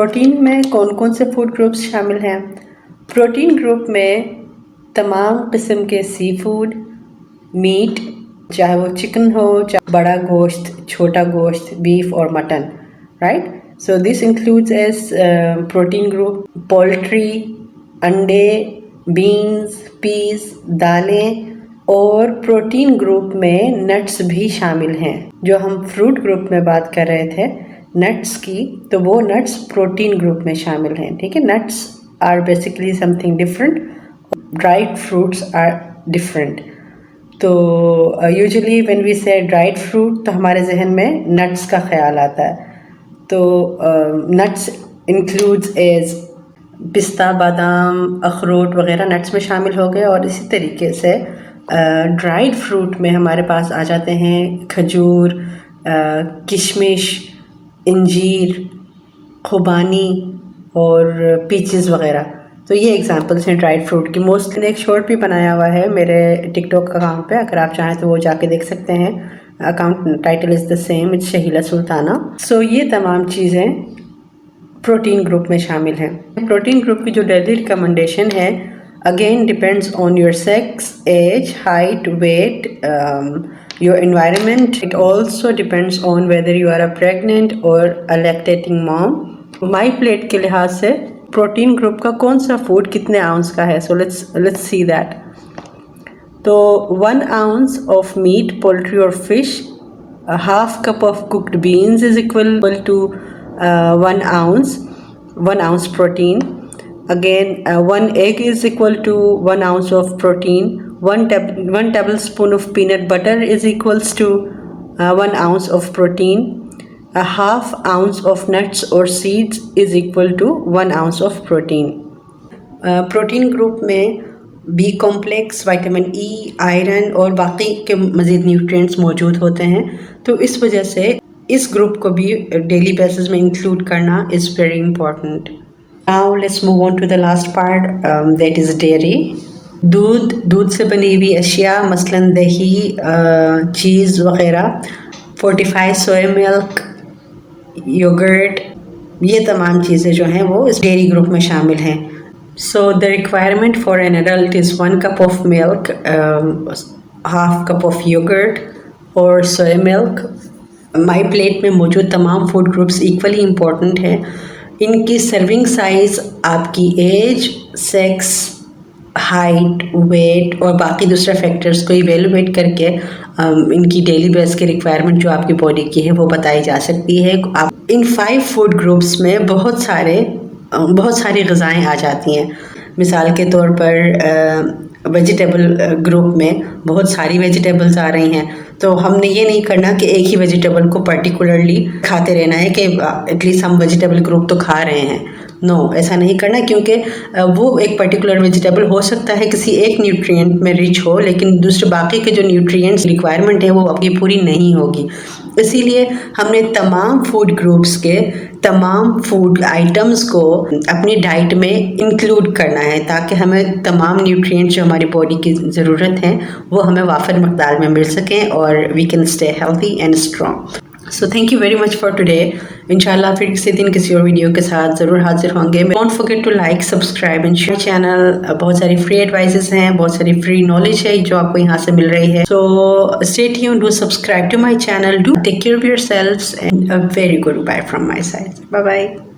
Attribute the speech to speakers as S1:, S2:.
S1: Protein में कौन कौन से फूड ग्रुप्स शामिल हैं? प्रोटीन ग्रुप में तमाम किस्म के सी फूड, मीट, चाहे वो चिकन हो, चाहे बड़ा गोश्त, छोटा गोश्त, बीफ और mutton, right? So this includes as protein group poultry, अंडे, बीन्स, पीस, दालें, और प्रोटीन ग्रुप में नट्स भी शामिल हैं। जो हम फ्रूट ग्रुप में बात कर रहे थे नट्स की, तो वो नट्स प्रोटीन ग्रुप में शामिल हैं, ठीक है? Nuts are basically something different, dried fruits are different. तो usually when we say dried fruit तो हमारे जहन में नट्स का ख्याल आता है। तो नट्स इंक्लूड्स एज पिस्ता, बादाम, अखरोट वगैरह नट्स में शामिल हो गए। और इसी तरीके से ड्राइड फ्रूट में हमारे पास आ जाते हैं खजूर, किशमिश, इंजीर, खुबानी और पीचेस वगैरह। तो ये एग्जांपल्स हैं ड्राइड फ्रूट की। मोस्टली एक शॉर्ट भी बनाया हुआ है मेरे टिकटॉक अकाउंट पे, अगर आप चाहें तो वो जाके देख सकते हैं। Account title is the same, it's Shahila Sultana. So ये तमाम चीज़ें प्रोटीन ग्रुप में शामिल हैं। प्रोटीन ग्रुप की जो डेली रिकमेंडेशन है again depends on your sex, age, height, weight, your environment. It also depends on whether you are a pregnant or a lactating mom. My plate के लिहाज से protein group का कौन सा food कितने आउंस का है? सो let's see that. तो 1 ounce of meat, poultry or fish, a half cup of cooked beans is equal to 1 ounce protein. Again, 1 egg is equal to 1 ounce of protein. 1 tablespoon of peanut butter is equals to 1 ounce of protein. A half ounce of nuts or seeds is equal to 1 ounce of protein. Protein group में B complex, vitamin E, iron और बाकी के मज़ीद nutrients मौजूद होते हैं। तो इस वजह से इस ग्रुप को भी डेली बेसिस में इंक्लूड करना is very important. Now let's move on to the last part, that is dairy. दूध से बनी हुई अशिया मसलन दही, चीज़ वगैरह, फोर्टिफाइड सोया मिल्क, योगर्ट, ये तमाम चीज़ें जो हैं वो इस डेयरी ग्रुप में शामिल हैं। So the requirement for an adult is 1 cup of milk, half cup of yogurt और सोया मिल्क। माई प्लेट में मौजूद तमाम फूड ग्रुप्स इक्वली इम्पॉर्टेंट हैं। इनकी सर्विंग साइज़ आपकी एज, सेक्स, हाइट, वेट और बाकी दूसरे फैक्टर्स को इवेलुएट करके इनकी डेली बेस की रिक्वायरमेंट जो आपकी बॉडी की है वो बताई जा सकती है। आप इन 5 फूड ग्रुप्स में बहुत सारी ग़िज़ाएँ आ जाती हैं। मिसाल के तौर पर वेजिटेबल ग्रुप में बहुत सारी वेजिटेबल्स आ रही हैं, तो हमने ये नहीं करना कि एक ही वेजिटेबल को पर्टिकुलरली खाते रहना है कि एटलीस्ट हम वेजिटेबल ग्रुप तो खा रहे हैं। नो, ऐसा नहीं करना, क्योंकि वो एक पर्टिकुलर वेजिटेबल हो सकता है किसी एक न्यूट्रिएंट में रिच हो, लेकिन दूसरे बाकी के जो न्यूट्रिएंट्स रिक्वायरमेंट है वो आपकी पूरी नहीं होगी। इसीलिए हमने तमाम फूड ग्रुप्स के तमाम फूड आइटम्स को अपनी डाइट में इंक्लूड करना है, ताकि हमें तमाम न्यूट्रिएंट्स जो हमारी बॉडी की ज़रूरत हैं वो हमें वाफिर मकदार में मिल सकें और we can stay healthy and strong. So thank you very much for today. इंशाल्लाह फिर किसी दिन किसी और वीडियो के साथ ज़रूर हाजिर होंगे। Don't forget to like, subscribe and share channel. बहुत सारी फ्री एडवाइसेस हैं, बहुत सारी फ्री नॉलेज है जो आपको यहाँ से मिल रही है। So stay tuned, do subscribe to my channel, do take care of yourselves and a very goodbye from my side. Bye bye.